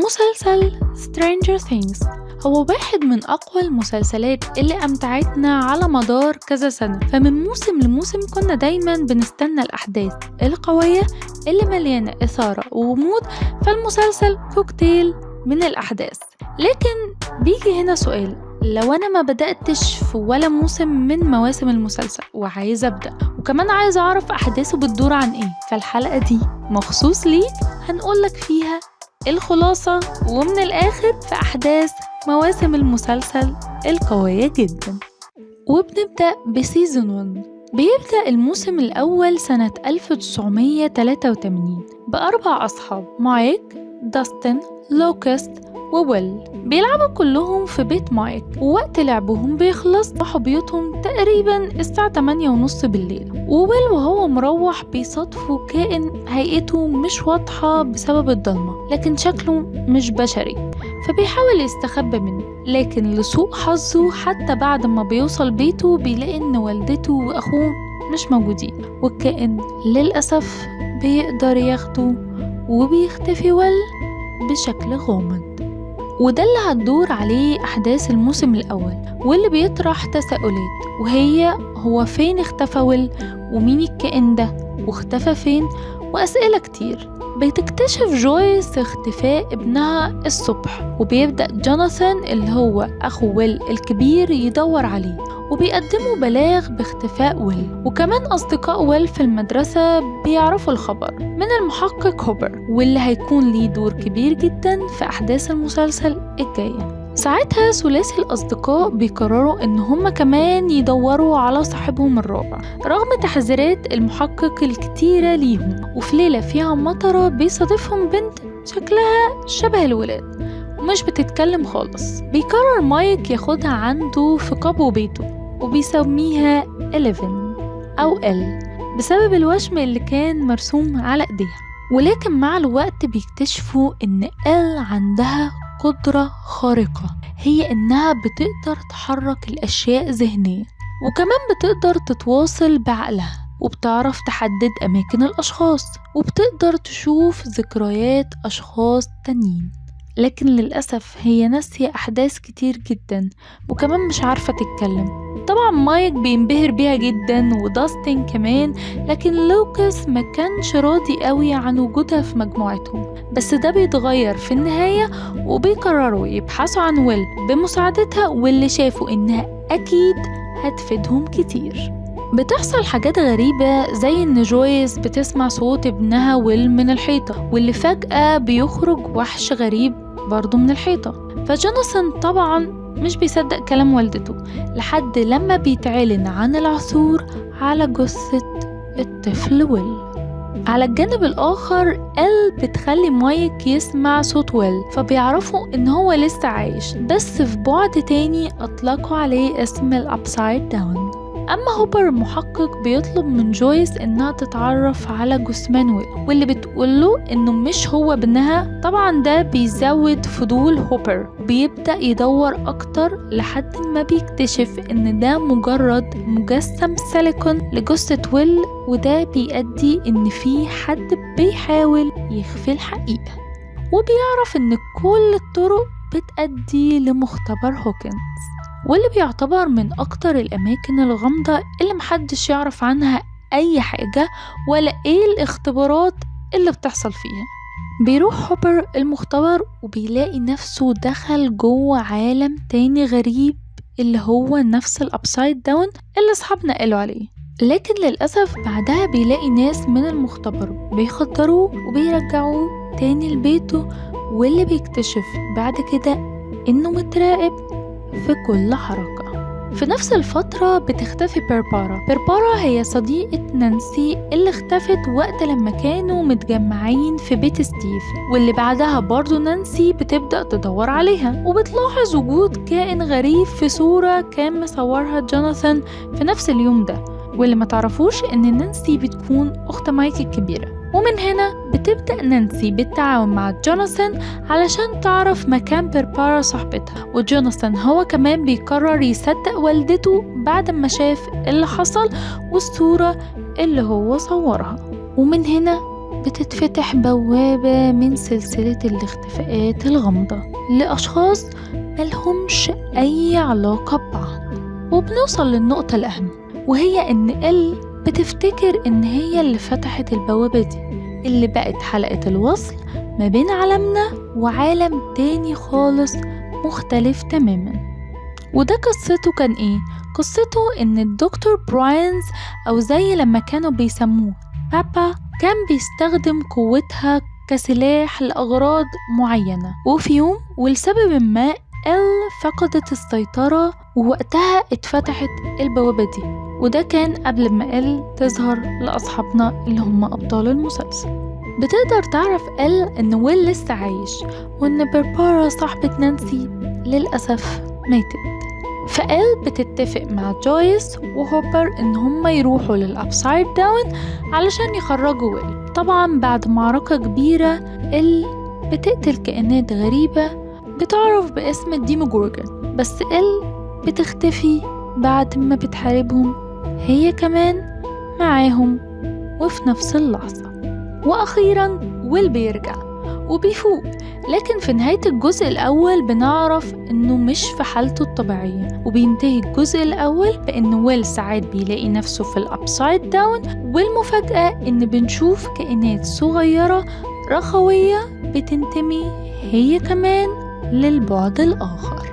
مسلسل Stranger Things هو واحد من أقوى المسلسلات اللي أمتعتنا على مدار كذا سنة، فمن موسم لموسم كنا دايما بنستنى الأحداث القوية اللي مليانة إثارة وغموض. فالمسلسل كوكتيل من الأحداث. لكن بيجي هنا سؤال، لو أنا ما بدأتش في ولا موسم من مواسم المسلسل وعايز أبدأ وكمان عايز أعرف أحداثه بتدور عن إيه، فالحلقة دي مخصوص ليك هنقولك فيها الخلاصة ومن الآخر في أحداث مواسم المسلسل القوية جدا. وبنبدأ بسيزون 1. بيبدأ الموسم الأول سنة 1983 بأربع أصحاب، مايك، داستن، لوكاست وويل. بيلعبوا كلهم في بيت مايك، ووقت لعبهم بيخلص راحوا بيوتهم تقريبا الساعة 8:30 بالليل. وويل وهو مروح بيصادفوا كائن هيئته مش واضحة بسبب الضلمة، لكن شكله مش بشري، فبيحاول يستخبى منه. لكن لسوء حظه حتى بعد ما بيوصل بيته بيلاقي ان والدته واخوه مش موجودين، والكائن للأسف بيقدر ياخده وبيختفي ويل بشكل غامض. وده اللي هتدور عليه أحداث الموسم الأول، واللي بيطرح تساؤلات، وهي هو فين اختفى ويل، ومين الكائن ده، واختفى فين، وأسئلة كتير. بتكتشف جويس اختفاء ابنها الصبح، وبيبدأ جوناثان اللي هو أخو ويل الكبير يدور عليه، وبيقدموا بلاغ باختفاء ويل. وكمان أصدقاء ويل في المدرسة بيعرفوا الخبر من المحقق هوبر، واللي هيكون ليه دور كبير جدا في أحداث المسلسل الجاية. ساعتها ثلاثي الأصدقاء بيقرروا إن هم كمان يدوروا على صاحبهم الرابع رغم تحذيرات المحقق الكتيرة ليهم. وفي ليلة فيها مطرة بيصادفهم بنت شكلها شبه الولاد ومش بتتكلم خالص. بيقرر مايك ياخدها عنده في قبو بيته، وبيسميها 11 أو ال بسبب الوشم اللي كان مرسوم على ايديها. ولكن مع الوقت بيكتشفوا ان ال عندها قدرة خارقة، هي انها بتقدر تحرك الاشياء ذهنيا، وكمان بتقدر تتواصل بعقلها، وبتعرف تحدد اماكن الاشخاص، وبتقدر تشوف ذكريات اشخاص تانيين. لكن للأسف هي ناسية أحداث كتير جدا، وكمان مش عارفة تتكلم. طبعا مايك بينبهر بيها جدا وداستن كمان، لكن لوكاس ما كانش راضي قوي عن وجودها في مجموعتهم. بس ده بيتغير في النهاية، وبيقرروا يبحثوا عن ويل بمساعدتها، واللي شافوا إنها أكيد هتفيدهم كتير. بتحصل حاجات غريبة زي إن جويس بتسمع صوت ابنها ويل من الحيطة، واللي فجأة بيخرج وحش غريب برضو من الحيطة. فجوناثان طبعا مش بيصدق كلام والدته لحد لما بيتعلن عن العثور على جثة الطفل ويل. على الجانب الآخر ال بتخلي مايك يسمع صوت ويل، فبيعرفوا إن هو لسه عايش، بس في بعد تاني أطلقوا عليه اسم الأبسايد داون. أما هوبر المحقق بيطلب من جويس إنها تتعرف على جثمان ويل، واللي بتقوله إنه مش هو ابنها. طبعا ده بيزود فضول هوبر، بيبدأ يدور أكتر لحد ما بيكتشف إن ده مجرد مجسم سيليكون لجثة ويل، وده بيؤدي إن في حد بيحاول يخفي الحقيقة. وبيعرف إن كل الطرق بتؤدي لمختبر هوكنز، واللي بيعتبر من أكتر الأماكن الغامضة اللي محدش يعرف عنها أي حاجة ولا إيه الاختبارات اللي بتحصل فيها. بيروح هوبر المختبر وبيلاقي نفسه دخل جوه عالم تاني غريب، اللي هو نفس الأبسايد داون اللي أصحابنا قالوا عليه. لكن للأسف بعدها بيلاقي ناس من المختبر بيخدروه وبيرجعوه تاني لبيته، واللي بيكتشف بعد كده إنه متراقب في كل حركة. في نفس الفترة بتختفي بيربارا هي صديقة نانسي اللي اختفت وقت لما كانوا متجمعين في بيت ستيف، واللي بعدها برضو نانسي بتبدأ تدور عليها، وبتلاحظ وجود كائن غريب في صورة كان مصورها جوناثان في نفس اليوم ده، واللي ما تعرفوش ان نانسي بتكون اخت مايك الكبيرة. ومن هنا بتبدأ نانسي بالتعاون مع جوناثان علشان تعرف مكان بيربارا صاحبتها، وجوناثان هو كمان بيقرر يصدق والدته بعد ما شاف اللي حصل والصورة اللي هو صورها. ومن هنا بتتفتح بوابة من سلسلة الاختفاءات الغامضة لأشخاص ملهمش أي علاقة ببعض. وبنوصل للنقطة الأهم، وهي إن إل بتفتكر إن هي اللي فتحت البوابة دي، اللي بقت حلقة الوصل ما بين عالمنا وعالم تاني خالص مختلف تماما. وده قصته كان إيه؟ قصته إن الدكتور براينز، أو زي لما كانوا بيسموه بابا، كان بيستخدم قوتها كسلاح لأغراض معينة. وفي يوم ولسبب ما إل فقدت السيطرة، ووقتها اتفتحت البوابة دي. وده كان قبل ما إل تظهر لأصحابنا اللي هم أبطال المسلسل. بتقدر تعرف إل إن ويل لسه عايش، وإن باربارا صاحبة نانسي للأسف ماتت. فإل بتتفق مع جويس وهوبر إن هم يروحوا للأبسايد داون علشان يخرجوا ويل. طبعا بعد معركة كبيرة إل بتقتل كائنات غريبة بتعرف باسم الديموغورجون، بس إل بتختفي بعد ما بتحاربهم هي كمان معاهم وفي نفس اللحظة. وأخيرا ويل بيرجع وبيفوق، لكن في نهاية الجزء الأول بنعرف إنه مش في حالته الطبيعية، وبينتهي الجزء الأول بإن ويل ساعات بيلاقي نفسه في الأبسايد داون. والمفاجأة إن بنشوف كائنات صغيرة رخوية بتنتمي هي كمان للبعد الآخر.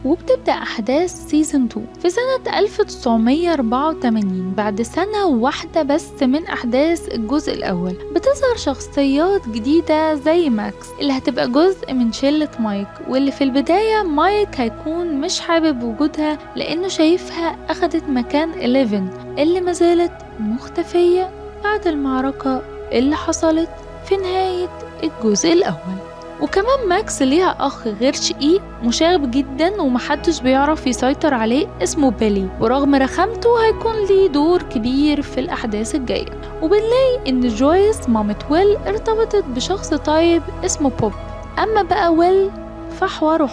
وبتبدأ أحداث سيزن 2 في سنة 1984 بعد سنة واحدة بس من أحداث الجزء الأول. بتظهر شخصيات جديدة زي ماكس اللي هتبقى جزء من شلة مايك، واللي في البداية مايك هيكون مش حابب وجودها لأنه شايفها أخدت مكان 11 اللي مازالت مختفية بعد المعركة اللي حصلت في نهاية الجزء الأول. وكمان ماكس ليها أخ غير شقيق مشاغب جدا ومحدش بيعرف يسيطر عليه اسمه بيلي، ورغم رخامته هيكون ليه دور كبير في الأحداث الجاية. وبنلاقي إن جويس مامة ويل ارتبطت بشخص طيب اسمه بوب. أما بقى ويل فحوار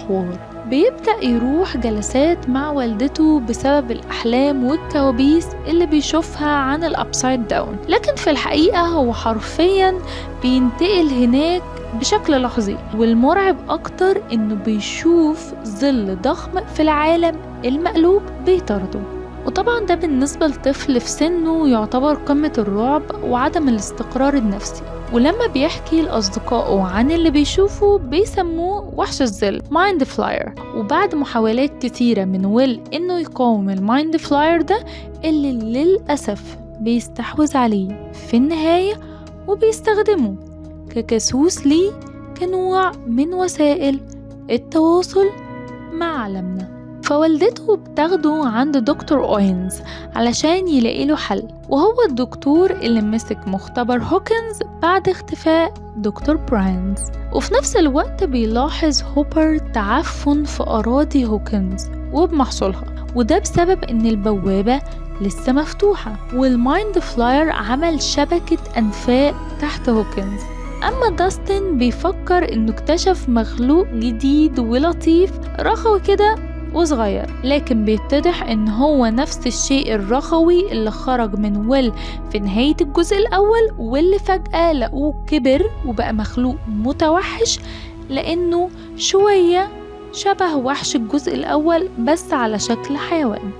بيبدأ يروح جلسات مع والدته بسبب الأحلام والكوابيس اللي بيشوفها عن الأبسايد داون، لكن في الحقيقة هو حرفيا بينتقل هناك بشكل لحظي. والمرعب أكتر إنه بيشوف ظل ضخم في العالم المقلوب بيطارده، وطبعا ده بالنسبة لطفل في سنه يعتبر قمة الرعب وعدم الاستقرار النفسي. ولما بيحكي لأصدقائه عن اللي بيشوفه بيسموه وحش الظل مايند فلاير. وبعد محاولات كثيرة من ويل إنه يقاوم المايند فلاير ده اللي للأسف بيستحوذ عليه في النهاية وبيستخدمه كجاسوس ليه كنوع من وسائل التواصل مع عالمنا. فوالدته بتاخده عند دكتور أوينز علشان يلاقي له حل، وهو الدكتور اللي مسك مختبر هوكنز بعد اختفاء دكتور براينز. وفي نفس الوقت بيلاحظ هوبر تعفن في أراضي هوكنز وبمحصولها، وده بسبب إن البوابة لسه مفتوحة والمايند فلاير عمل شبكة أنفاق تحت هوكنز. أما داستن بيفكر إنه اكتشف مخلوق جديد ولطيف رخوي كده وصغير، لكن بيتضح إن هو نفس الشيء الرخوي اللي خرج من ويل في نهاية الجزء الأول، واللي فجأة لقوه كبر وبقى مخلوق متوحش لأنه شوية شبه وحش الجزء الأول بس على شكل حيوان.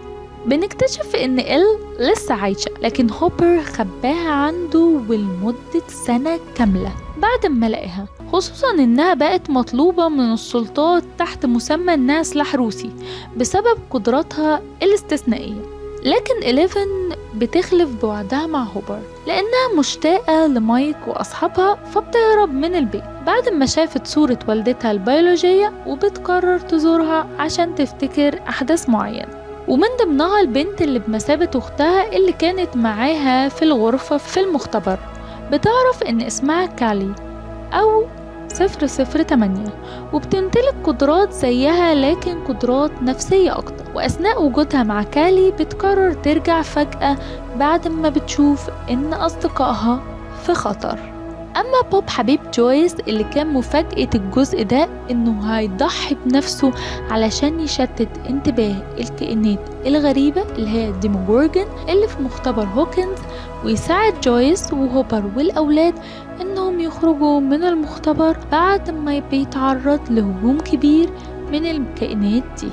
بنكتشف إن إل لسه عايشة، لكن هوبر خباها عنده ولمدة سنة كاملة بعد ما لقاها، خصوصا إنها بقت مطلوبة من السلطات تحت مسمى إنها سلاح روسي بسبب قدراتها الاستثنائية. لكن 11 بتخلف بوعدها مع هوبر لأنها مشتاقة لمايك وأصحابها، فبتهرب من البيت بعد ما شافت صورة والدتها البيولوجية، وبتقرر تزورها عشان تفتكر أحداث معينة، ومن ضمنها البنت اللي بمثابة أختها اللي كانت معاها في الغرفة في المختبر. بتعرف إن اسمها كالي أو 008، وبتمتلك قدرات زيها لكن قدرات نفسية أكتر. وأثناء وجودها مع كالي بتقرر ترجع فجأة بعد ما بتشوف إن أصدقائها في خطر. أما بوب حبيب جويس اللي كان مفاجأة الجزء ده إنه هيضحي بنفسه علشان يشتت انتباه الكائنات الغريبة اللي هي الديموغورجن اللي في مختبر هوكنز، ويساعد جويس وهوبر والأولاد إنهم يخرجوا من المختبر بعد ما بيتعرض لهجوم كبير من الكائنات دي.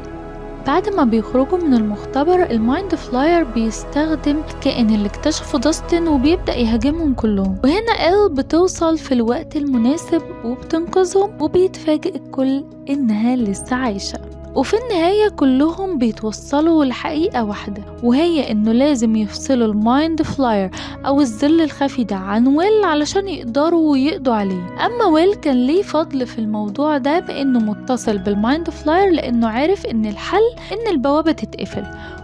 بعد ما بيخرجوا من المختبر المايند فلاير بيستخدم الكائن اللي اكتشفه داستن وبيبدأ يهاجمهم كلهم، وهنا إل بتوصل في الوقت المناسب وبتنقذهم، وبيتفاجئ الكل إنها لسه عايشة. وفي النهاية كلهم بيتوصلوا لحقيقة واحدة، وهي إنه لازم يفصلوا المايند فلاير أو الظل الخفي ده عن ويل علشان يقدروا يقضوا عليه. أما ويل كان ليه فضل في الموضوع ده بإنه متصل بالمايند فلاير لأنه عارف إن الحل إن البوابة تتقفل.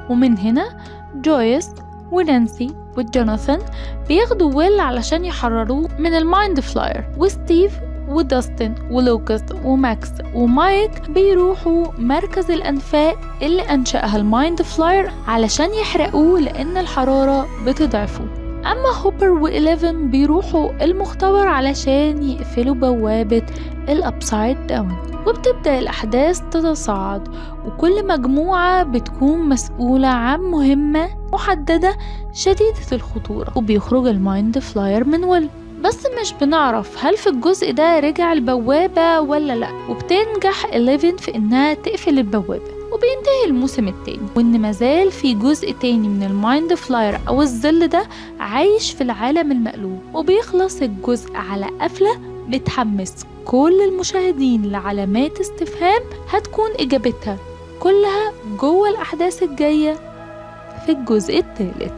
ومن هنا جويس ونانسي وجوناثان بياخدوا ويل علشان يحرروه من المايند فلاير، وستيف وداستن ولوكاست وماكس ومايك بيروحوا مركز الأنفاق اللي أنشأها المايند فلاير علشان يحرقوه لأن الحرارة بتضعفه. أما هوبر وإليفن بيروحوا المختبر علشان يقفلوا بوابة الأبسايد داون، وبتبدأ الأحداث تتصاعد، وكل مجموعة بتكون مسؤولة عن مهمة محددة شديدة الخطورة، وبيخرج المايند فلاير من ويل. بس مش بنعرف هل في الجزء ده رجع البوابة ولا لأ، وبتنجح 11 في إنها تقفل البوابة، وبينتهي الموسم التاني وإن مازال في جزء تاني من المايند فلاير أو الظل ده عايش في العالم المقلوب، وبيخلص الجزء على قفلة بتحمس كل المشاهدين لعلامات استفهام هتكون إجابتها كلها جوه الأحداث الجاية في الجزء الثالث.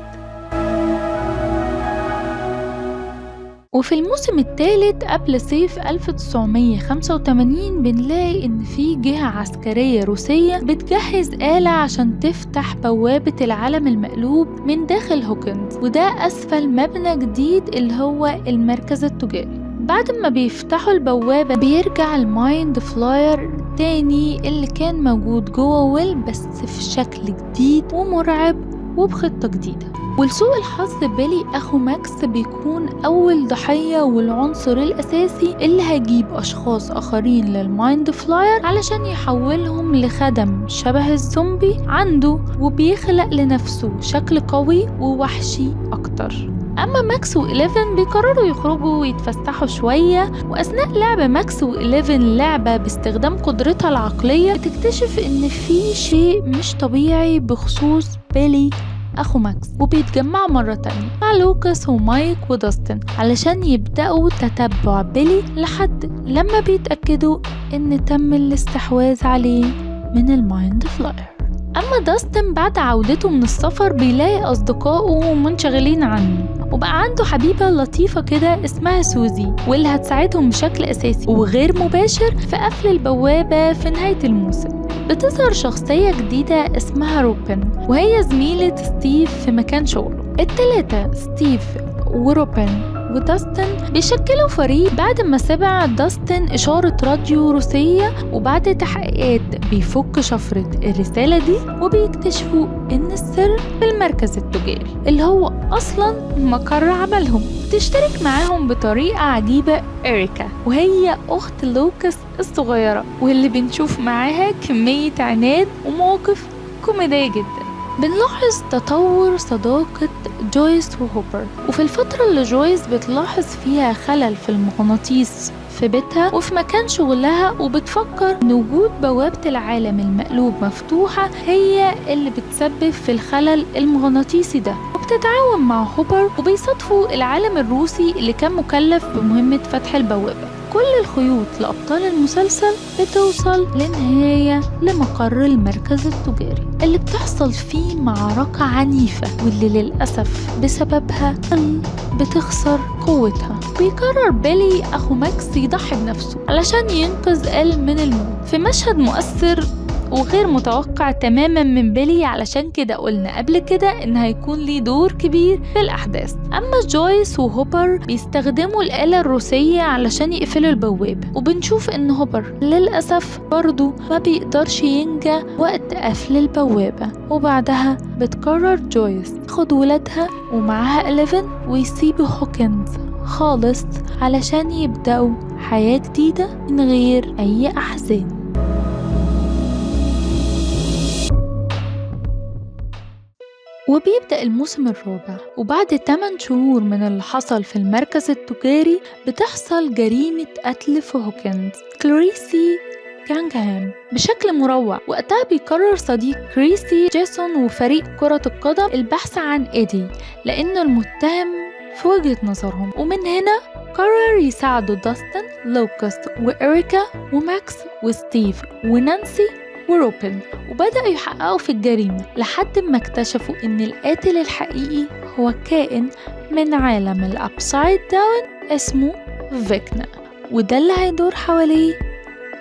وفي الموسم الثالث قبل صيف 1985 بنلاقي إن في جهة عسكرية روسية بتجهز آلة عشان تفتح بوابة العالم المقلوب من داخل هوكنز، وده أسفل مبنى جديد اللي هو المركز التجاري. بعد ما بيفتحوا البوابة بيرجع المايند فلاير تاني اللي كان موجود جوه ويل بس في شكل جديد ومرعب وبخطة جديدة. ولسوء الحظ بيلي أخو ماكس بيكون أول ضحية والعنصر الأساسي اللي هيجيب أشخاص آخرين للمايند فلاير علشان يحولهم لخدم شبه الزومبي عنده، وبيخلق لنفسه شكل قوي ووحشي أكتر. أما ماكس و11 بيقرروا يخرجوا ويتفسحوا شوية، وأثناء لعب ماكس و11 لعبة باستخدام قدرتها العقلية بتكتشف إن في شيء مش طبيعي بخصوص بيلي أخو ماكس، وبيتجمعوا مرة تانية مع لوكاس ومايك وداستن علشان يبدأوا تتبع بيلي لحد لما بيتأكدوا إن تم الاستحواذ عليه من المايند فلاير. أما داستن بعد عودته من السفر بيلاقي أصدقائه منشغلين عنه، وبقى عنده حبيبة لطيفة كده اسمها سوزي، واللي هتساعدهم بشكل أساسي وغير مباشر في قفل البوابة في نهاية الموسم. بتظهر شخصية جديدة اسمها روبن، وهي زميلة ستيف في مكان شغله. التلاتة ستيف وروبن وداستن بيشكلوا فريق بعد ما سمع داستن إشارة راديو روسية، وبعد تحقيقات بيفك شفرة الرسالة دي وبيكتشفوا إن السر في المركز التجاري اللي هو أصلاً مقر عملهم. تشترك معاهم بطريقة عجيبة إريكا، وهي أخت لوكاس الصغيرة، واللي بنشوف معاها كمية عناد ومواقف كوميدية جدا. بنلاحظ تطور صداقة جويس وهوبر، وفي الفترة اللي جويس بتلاحظ فيها خلل في المغناطيس في بيتها وفي مكان شغلها، وبتفكر ان وجود بوابة العالم المقلوب مفتوحة هي اللي بتسبب في الخلل المغناطيسي ده، وبتتعاون مع هوبر وبيصادفوا العالم الروسي اللي كان مكلف بمهمة فتح البوابة. كل الخيوط لأبطال المسلسل بتوصل لنهاية لمقر المركز التجاري اللي بتحصل فيه معركة عنيفة، واللي للأسف بسببها بتخسر قوتها. بيقرر بيلي أخو ماكس يضحي بنفسه علشان ينقذ إل من الموت في مشهد مؤثر وغير متوقع تماما من بيلي، علشان كده قلنا قبل كده ان هيكون ليه دور كبير في الاحداث. اما جويس وهوبر بيستخدموا الآلة الروسية علشان يقفلوا البوابة، وبنشوف ان هوبر للأسف برضو ما بيقدرش ينجى وقت قفل البوابة. وبعدها بتقرر جويس تاخد ولادها ومعها 11 ويسيبوا هوكنز خالص علشان يبدأوا حياة جديدة من غير أي أحزان. وبيبدأ الموسم الرابع، وبعد 8 شهور من اللي حصل في المركز التجاري بتحصل جريمة قتل في هوكنز كلاريسي كانغهام بشكل مروع. وقتها بيقرر صديق كريسي جيسون وفريق كرة القدم البحث عن إيدي لأنه المتهم في وجهة نظرهم، ومن هنا قرر يساعدوا داستن، لوكاست وإريكا وماكس وستيف ونانسي وروبن، وبدأوا يحققوا في الجريمة لحد ما اكتشفوا إن القاتل الحقيقي هو كائن من عالم الأبسايد داون اسمه فيكنا، وده اللي هيدور حواليه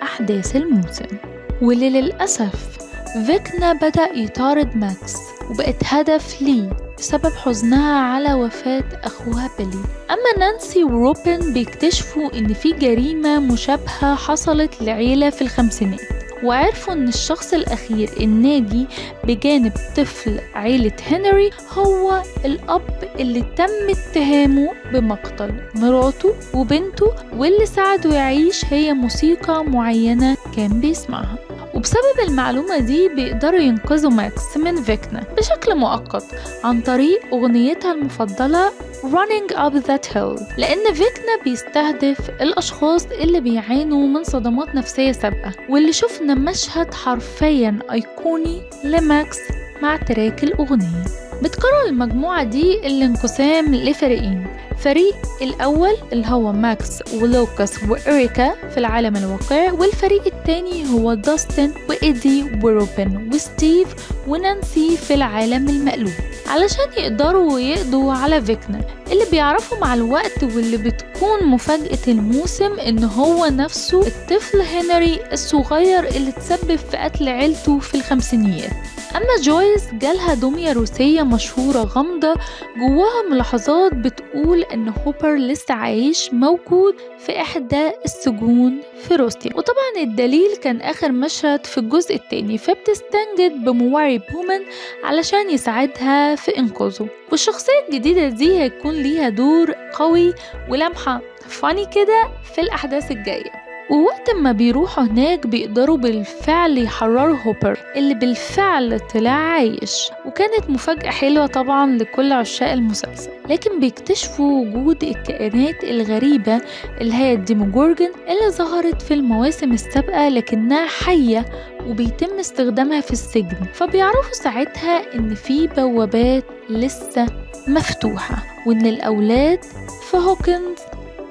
أحداث الموسم. واللي للأسف فيكنا بدأ يطارد ماكس وبقت هدف ليه بسبب حزنها على وفاة أخوها بيلي. أما نانسي وروبن بيكتشفوا إن في جريمة مشابهة حصلت لعيلة في الخمسينات، وعرفوا إن الشخص الأخير الناجي بجانب طفل عيلة هنري هو الأب اللي تم اتهامه بمقتل مراته وبنته، واللي ساعده يعيش هي موسيقى معينة كان بيسمعها. وبسبب المعلومة دي بيقدروا ينقذوا ماكس من فيكنا بشكل مؤقت عن طريق أغنيتها المفضلة Running Up That Hill، لأن فيكنا بيستهدف الأشخاص اللي بيعانوا من صدمات نفسية سابقة، واللي شفنا مشهد حرفيا أيقوني لماكس مع تراك الأغنية. بتقرر المجموعة دي الانقسام لفريقين، فريق الأول اللي هو ماكس ولوكاس وإريكا في العالم الواقعي، والفريق التاني هو داستن وإيدي وروبن وستيف ونانسي في العالم المقلوب، علشان يقدروا يقضوا على فيكنا اللي بيعرفوا مع الوقت، واللي بتكون مفاجأة الموسم إن هو نفسه الطفل هنري الصغير اللي تسبب في قتل عيلته في الخمسينيات. أما جويس جالها دمية روسية مشهورة غامضة جواها ملاحظات بتقول إن هوبر لسه عايش موجود في إحدى السجون في روسيا، وطبعا الدليل كان آخر مشهد في الجزء الثاني، فبتستنجد بمواري بومان علشان يساعدها في إنقاذه. والشخصية الجديدة دي هيكون ليها دور قوي ولمحة فاني كده في الأحداث الجاية. ووقت ما بيروحوا هناك بيقدروا بالفعل يحرروا هوبر اللي بالفعل طلع عايش، وكانت مفاجأة حلوة طبعا لكل عشاق المسلسل. لكن بيكتشفوا وجود الكائنات الغريبة اللي هي الديموجورجن اللي ظهرت في المواسم السابقة لكنها حية وبيتم استخدامها في السجن، فبيعرفوا ساعتها ان في بوابات لسه مفتوحة وان الأولاد في هوكنز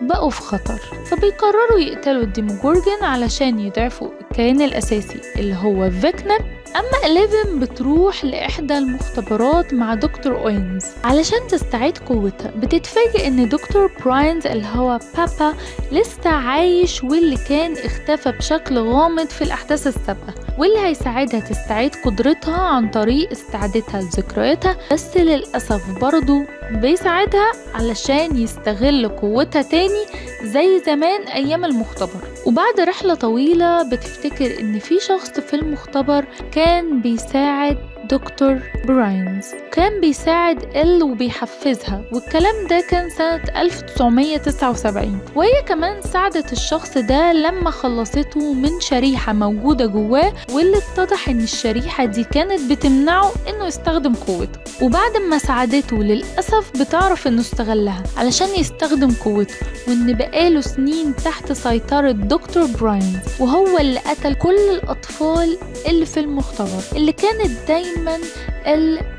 بقوا في خطر، فبيقرروا يقتلوا الديموجورجن علشان يضعفوا الكيان الأساسي اللي هو فيكنا. أما 11 بتروح لإحدى المختبرات مع دكتور أوينز علشان تستعيد قوتها. بتتفاجئ إن دكتور براينز اللي هو بابا لسه عايش، واللي كان اختفى بشكل غامض في الأحداث السابقة، واللي هيساعدها تستعيد قدرتها عن طريق استعادتها لذكرياتها. بس للأسف برضو بيساعدها علشان يستغل قوتها تاني زي زمان أيام المختبر. وبعد رحلة طويلة بتفتكر إن في شخص في المختبر كان بيساعد دكتور براينز، كان بيساعد وبيحفزها، والكلام ده كان سنة 1979. وهي كمان ساعدت الشخص ده لما خلصته من شريحة موجودة جواه، واللي اتضح ان الشريحة دي كانت بتمنعه انه يستخدم قوته. وبعد ما ساعدته للأسف بتعرف انه استغلها علشان يستخدم قوته، وان بقاله سنين تحت سيطرة دكتور براينز، وهو اللي قتل كل الأطفال اللي في المختبر، اللي كانت دايما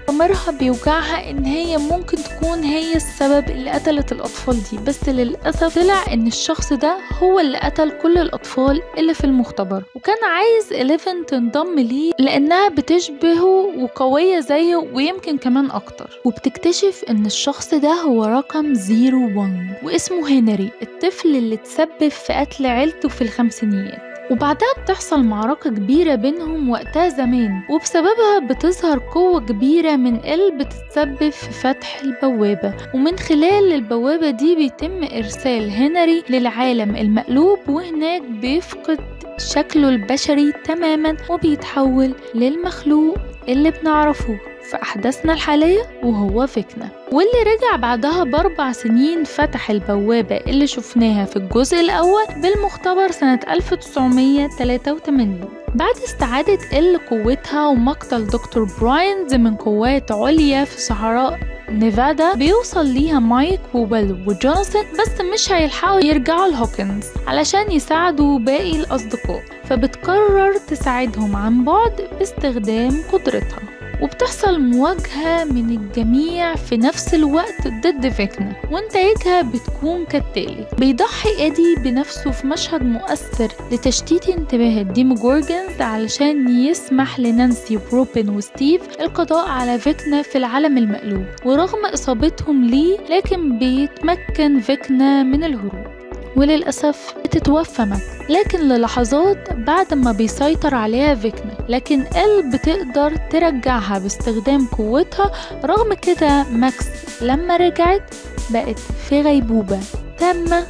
ضميرها بيوجعها ان هي ممكن تكون هي السبب اللي قتلت الاطفال دي. بس للاسف طلع ان الشخص ده هو اللي قتل كل الاطفال اللي في المختبر، وكان عايز 11 تنضم ليه لانها بتشبهه وقوية زيه ويمكن كمان اكتر. وبتكتشف ان الشخص ده هو رقم 01 واسمه هنري، الطفل اللي تسبب في قتل عيلته في الخمسينيات. وبعدها بتحصل معركة كبيرة بينهم وقتها زمان، وبسببها بتظهر قوة كبيرة من بتتسبب في فتح البوابة، ومن خلال البوابة دي بيتم إرسال هنري للعالم المقلوب، وهناك بيفقد شكله البشري تماما وبيتحول للمخلوق اللي بنعرفه. في أحداثنا الحالية وهو فيكنا، واللي رجع بعدها ب4 سنين فتح البوابة اللي شفناها في الجزء الأول بالمختبر سنة 1983 بعد استعادة قوتها ومقتل دكتور براينز من قوات عليا في صحراء نيفادا. بيوصل ليها مايك وويل وجوناثان بس مش هيلحقوا يرجعوا لهوكنز علشان يساعدوا باقي الأصدقاء، فبتقرر تساعدهم عن بعد باستخدام قدرتها، وبتحصل مواجهة من الجميع في نفس الوقت ضد فيكنا، ونتائجها بتكون كالتالي: بيضحي إيدي بنفسه في مشهد مؤثر لتشتيت انتباه الديموغورجونز علشان يسمح لنانسي وروبن وستيف القضاء على فيكنا في العالم المقلوب، ورغم إصابتهم ليه لكن بيتمكن فيكنا من الهروب، وللأسف بتتوفى ماك لكن للحظات بعد ما بيسيطر عليها فيكنا، لكن بتقدر ترجعها باستخدام قوتها. رغم كده ماكس لما رجعت بقت في غيبوبة تامة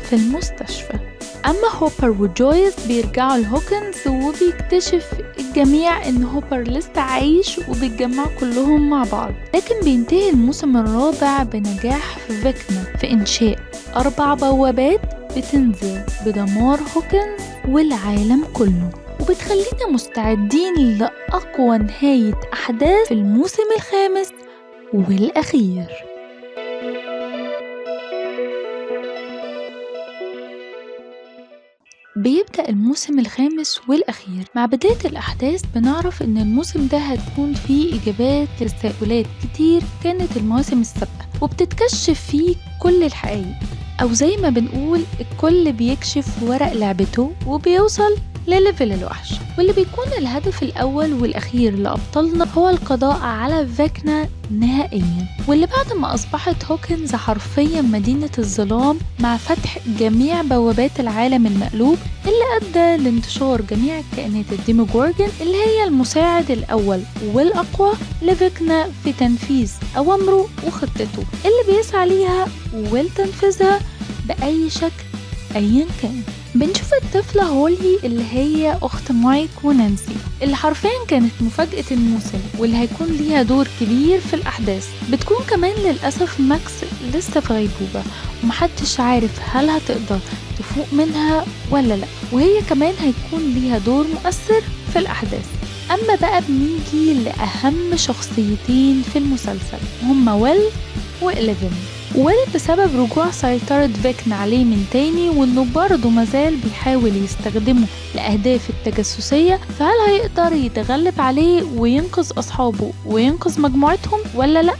في المستشفى. أما هوبر وجويس بيرجعوا لهوكنز وبيكتشف الجميع إن هوبر لسه عايش وبيتجمعوا كلهم مع بعض، لكن بينتهي الموسم الرابع بنجاح في فيكنا في إنشاء 4 بوابات بتنزل بدمار هوكنز والعالم كله، وبتخلينا مستعدين لأقوى نهاية أحداث في الموسم الخامس والأخير. بيبدأ الموسم الخامس والأخير. مع بداية الأحداث بنعرف إن الموسم ده هتكون فيه إجابات لتساؤلات كتير كانت المواسم السابقة، وبتتكشف فيه كل الحقائق، أو زي ما بنقول الكل بيكشف ورق لعبته وبيوصل لليفل الوحش، واللي بيكون الهدف الأول والأخير لأبطالنا هو القضاء على فيكنا نهائيا، واللي بعد ما أصبحت هوكنز حرفيا مدينة الظلام مع فتح جميع بوابات العالم المقلوب اللي أدى لانتشار جميع الكائنات الديموغورجون اللي هي المساعد الأول والأقوى لفيكنا في تنفيذ أوامره وخطته اللي بيسعى ليها ولتنفيذها بأي شكل أيا كان. بنشوف الطفلة هولي اللي هي أخت مايك ونانسي اللي حرفيا كانت مفاجأة الموسم واللي هيكون ليها دور كبير في الأحداث. بتكون كمان للأسف ماكس لسه في غيبوبة ومحدش عارف هل هتقدر تفوق منها ولا لأ، وهي كمان هيكون ليها دور مؤثر في الأحداث. أما بقى بنيجي لأهم شخصيتين في المسلسل هما ويل وإليفن. ويل بسبب رجوع سيطرة فيكنا عليه من تاني وإنه برضه مازال بيحاول يستخدمه لأهداف التجسسية، فهل هيقدر يتغلب عليه وينقذ أصحابه وينقذ مجموعتهم ولا لأ؟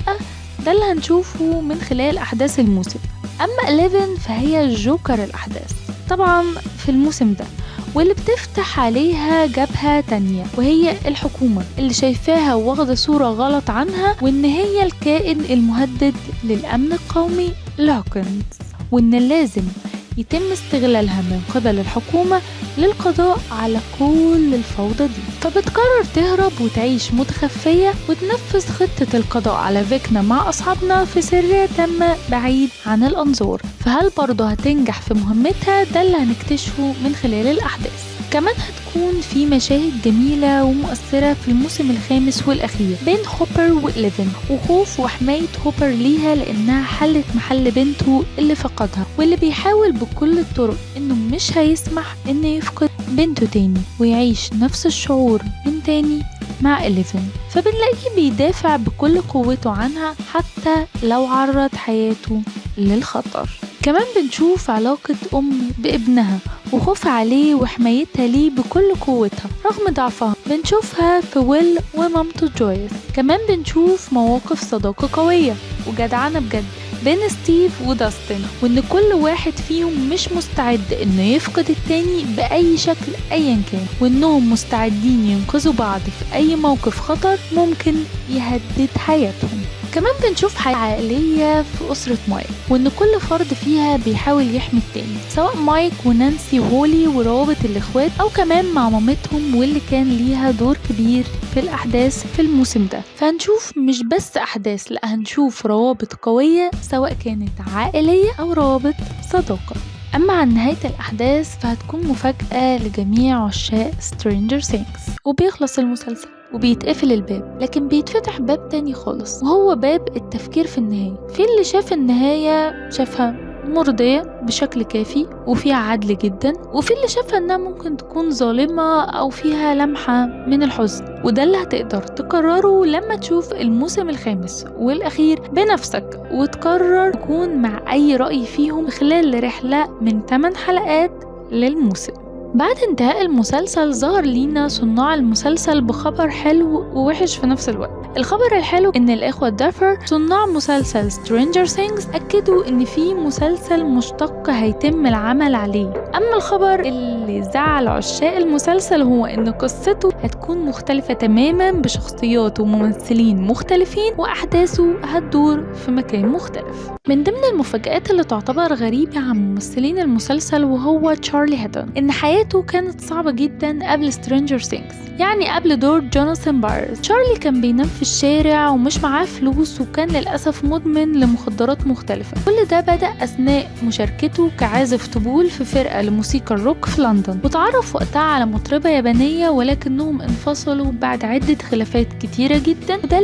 ده اللي هنشوفه من خلال أحداث الموسم. أما إليفن فهي جوكر الأحداث طبعا في الموسم ده، واللي بتفتح عليها جبهة تانية وهي الحكومة اللي شايفاها واخدة صورة غلط عنها، وإن هي الكائن المهدد للأمن القومي لهوكنز، وإن لازم يتم استغلالها من قبل الحكومة للقضاء على كل الفوضى دي. فبتقرر تهرب وتعيش متخفية وتنفذ خطة القضاء على فيكنا مع أصحابنا في سرية تامة بعيد عن الأنظار. فهل برضه هتنجح في مهمتها؟ ده اللي هنكتشفه من خلال الأحداث. كمان هتكون في مشاهد جميلة ومؤثرة في الموسم الخامس والأخير بين هوبر وإليفن، وخوف وحماية هوبر ليها لأنها حلت محل بنته اللي فقدها، واللي بيحاول بكل الطرق إنه مش هيسمح إنه يفقد بنته تاني ويعيش نفس الشعور من تاني مع إليفن. فبنلاقيه بيدافع بكل قوته عنها حتى لو عرض حياته للخطر. كمان بنشوف علاقة أم بابنها وخوفها عليه وحمايتها ليه بكل قوتها رغم ضعفها، بنشوفها في ويل ومامته جويس. كمان بنشوف مواقف صداقة قوية وجدعنة بجد بين ستيف وداستن، وإن كل واحد فيهم مش مستعد إنه يفقد التاني بأي شكل أيا كان، وإنهم مستعدين ينقذوا بعض في أي موقف خطر ممكن يهدد حياتهم. كمان بنشوف حياة عائلية في أسرة مايك، وإن كل فرد فيها بيحاول يحمي التاني، سواء مايك ونانسي وهولي وروابط الإخوات، أو كمان مع مامتهم واللي كان ليها دور كبير في الأحداث في الموسم ده. فهنشوف مش بس أحداث، لأ هنشوف روابط قوية سواء كانت عائلية أو روابط صداقة. أما عن نهاية الأحداث فهتكون مفاجأة لجميع عشاق Stranger Things، وبيخلص المسلسل. وبيتقفل الباب، لكن بيتفتح باب تاني خالص وهو باب التفكير في النهاية. في اللي شاف النهاية شافها مرضية بشكل كافي وفيها عدل جدا، وفي اللي شافها انها ممكن تكون ظالمة او فيها لمحة من الحزن. وده اللي هتقدر تقرره لما تشوف الموسم الخامس والاخير بنفسك وتقرر تكون مع اي رأي فيهم خلال رحلة من 8 حلقات للموسم. بعد انتهاء المسلسل ظهر لينا صناع المسلسل بخبر حلو ووحش في نفس الوقت. الخبر الحلو ان الاخوة دافر صناع مسلسل Stranger Things اكدوا ان في مسلسل مشتق هيتم العمل عليه. اما الخبر اللي زعل عشاق المسلسل هو ان قصته هتكون مختلفة تماما بشخصيات وممثلين مختلفين واحداثه هتدور في مكان مختلف. من ضمن المفاجآت اللي تعتبر غريبة عن ممثلين المسلسل وهو تشارلي هيدن، ان حياته كانت صعبة جدا قبل Stranger Things، يعني قبل دور جوناثان بايرز. تشارلي كان بينام في الشارع ومش معاه فلوس، وكان للأسف مدمن لمخدرات مختلفة. كل ده بدأ أثناء مشاركته كعازف طبول في فرقة لموسيقى الروك في لندن، وتعرف وقتها على مطربة يابانية ولكنهم انفصلوا بعد عدة خلافات كتيرة جدا، وده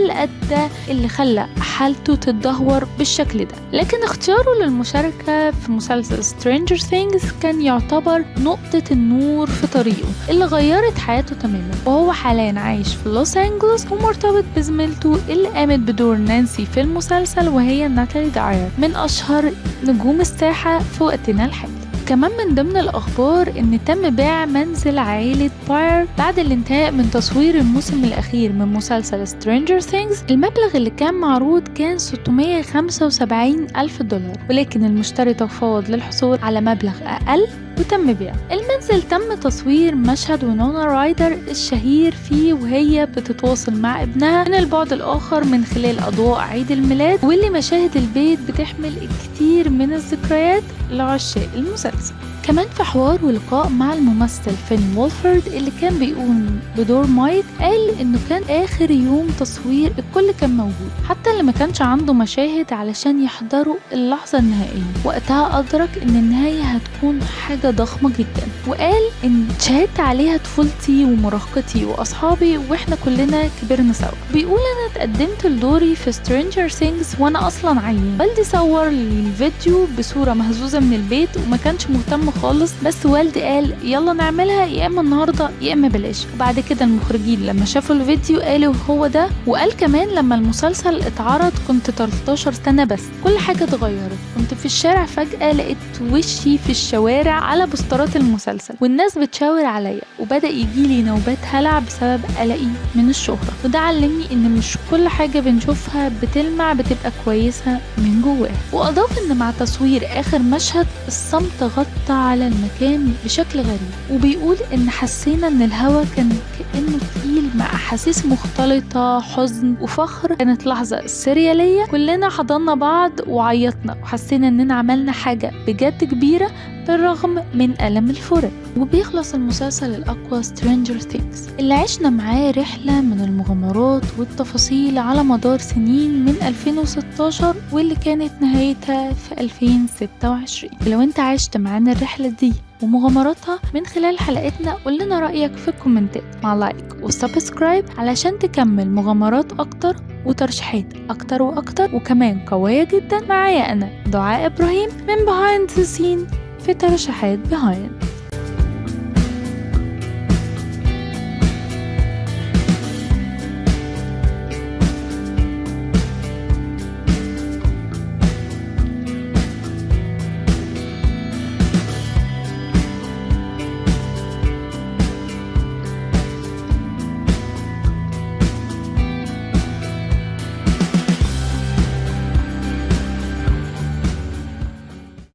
اللي خلى حالته تتدهور بالشكل ده. لكن اختياره للمشاركة في مسلسل Stranger Things كان يعتبر نقطة النور في طريقه اللي غيرت حياته تماما، وهو حاليا عايش في لوس أنجلوس ومرتبط بزميلته اللي قامت بدور نانسي في المسلسل وهي ناتالي داير، من أشهر نجوم الساحة في وقتنا الحالي. كمان من ضمن الأخبار إن تم بيع منزل عائلة باير بعد الانتهاء من تصوير الموسم الأخير من مسلسل Stranger Things. المبلغ اللي كان معروض كان $675,000، ولكن المشتري تفاوض للحصول على مبلغ أقل وتم بيعه. المنزل تم تصوير مشهد ونونا رايدر الشهير فيه وهي بتتواصل مع ابنها من البعد الآخر من خلال أضواء عيد الميلاد، واللي مشاهد البيت بتحمل الكثير من الذكريات لعشاق المسلسل. كمان في حوار ولقاء مع الممثل فين وولفورد اللي كان بيقوم بدور مايك، قال انه كان اخر يوم تصوير الكل كان موجود، حتى اللي ما كانش عنده مشاهد علشان يحضروا اللحظة النهائية. وقتها ادرك ان النهاية هتكون حاجة ضخمة جدا، وقال ان شهدت عليها طفولتي ومراهقتي واصحابي واحنا كلنا كبرنا سوا. بيقول انا اتقدمت لدوري في Stranger Things وانا اصلا عيان، والدي صور لي الفيديو بصورة مهزوزة من البيت وما كانش مهتم خالص، بس والدي قال يلا نعملها يا اما النهارده يا اما بلاش. وبعد كده المخرجين لما شافوا الفيديو قالوا هو ده. وقال كمان لما المسلسل اتعرض كنت 13 سنة بس، كل حاجة اتغيرت. كنت في الشارع فجأة لقيت وشي في الشوارع على بوسترات المسلسل والناس بتشاور عليا، وبدأ يجيلي نوبات هلع بسبب قلقي من الشهرة. وده علمني ان مش كل حاجة بنشوفها بتلمع بتبقى كويسة من جواها. واضاف ان مع تصوير اخر مشهد الصمت غطى على المكان بشكل غريب، وبيقول ان حسينا ان الهواء كان كأنه تقيل مع احاسيس مختلطة، حزن وفخر. كانت لحظة سريالية، كلنا حضننا بعض وعيطنا وحسينا اننا عملنا حاجة بجد كبيرة بالرغم من ألم الفراق. وبيخلص المسلسل الأقوى Stranger Things اللي عشنا معاه رحلة من المغامرات والتفاصيل على مدار سنين من 2016 واللي كانت نهايتها في 2026. لو انت عشت معانا الرحلة دي ومغامراتها من خلال حلقتنا قول لنا رأيك في الكومنتات مع لايك وسبسكرايب علشان تكمل مغامرات أكتر وترشيحات أكتر وأكتر وكمان قوية جدا. معايا أنا دعاء إبراهيم من Behind the Scene في ترشيحات Behind.